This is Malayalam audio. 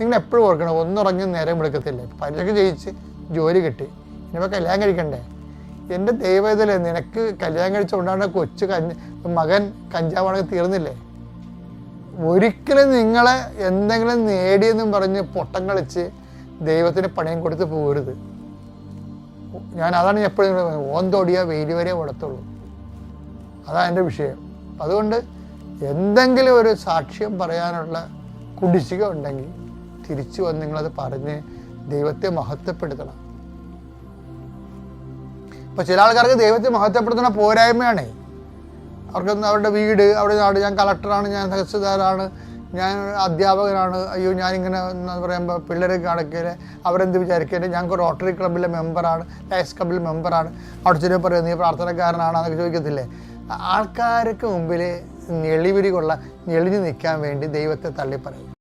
നിങ്ങൾ എപ്പോഴും ഓർക്കണം, ഒന്നുറങ്ങി നേരം എടുക്കത്തില്ലേ, പരീക്ഷയ്ക്ക് ജയിച്ച് ജോലി കിട്ടി, ഇനിയിപ്പോൾ കല്യാണം കഴിക്കണ്ടേ? എൻ്റെ ദൈവത്തിലെ നിനക്ക് കല്യാണം കഴിച്ചുകൊണ്ടാണ് മകൻ കഞ്ചാവാണെങ്കിൽ തീർന്നില്ലേ? ഒരിക്കലും നിങ്ങളെ എന്തെങ്കിലും നേടിയെന്നും പറഞ്ഞ് പൊട്ടം കളിച്ച് ദൈവത്തിന് പണിയും കൊടുത്ത് പോകരുത്. അതാണ് ഞാൻ എപ്പോഴും ഓന്തോടിയാൽ വെയിൽ വരെ ഓടത്തുള്ളൂ. അതാണ് എൻ്റെ വിഷയം. അതുകൊണ്ട് എന്തെങ്കിലും ഒരു സാക്ഷ്യം പറയാനുള്ള കുടിശ്ശിക ഉണ്ടെങ്കിൽ തിരിച്ചു വന്ന് നിങ്ങളത് പറഞ്ഞ് ദൈവത്തെ മഹത്വപ്പെടുത്തണം. ഇപ്പം ചില ആൾക്കാർക്ക് ദൈവത്തെ മഹത്വപ്പെടുത്തുന്ന പോരായ്മയാണേ. അവർക്കൊന്ന് അവരുടെ വീട്, അവിടെ നാട്, ഞാൻ കളക്ടറാണ്, ഞാൻ തഹസിൽദാരാണ്, ഞാൻ അധ്യാപകനാണ്, അയ്യോ ഞാനിങ്ങനെ എന്ന് പറയുമ്പോൾ പിള്ളേരെ കാണിക്കൽ അവരെന്ത് വിചാരിക്കല്, ഞങ്ങൾക്ക് റോട്ടറി ക്ലബ്ബിലെ മെമ്പറാണ്, ലയൺസ് ക്ലബ്ബിലെ മെമ്പറാണ്, അവിടെ ചെറിയ പറയും നീ പ്രാർത്ഥനക്കാരനാണ് എന്നൊക്കെ ചോദിക്കത്തില്ലേ? ആൾക്കാർക്ക് മുമ്പിൽ ഞെളിഞ്ഞു നിൽക്കാൻ വേണ്ടി ദൈവത്തെ തള്ളിപ്പറയും.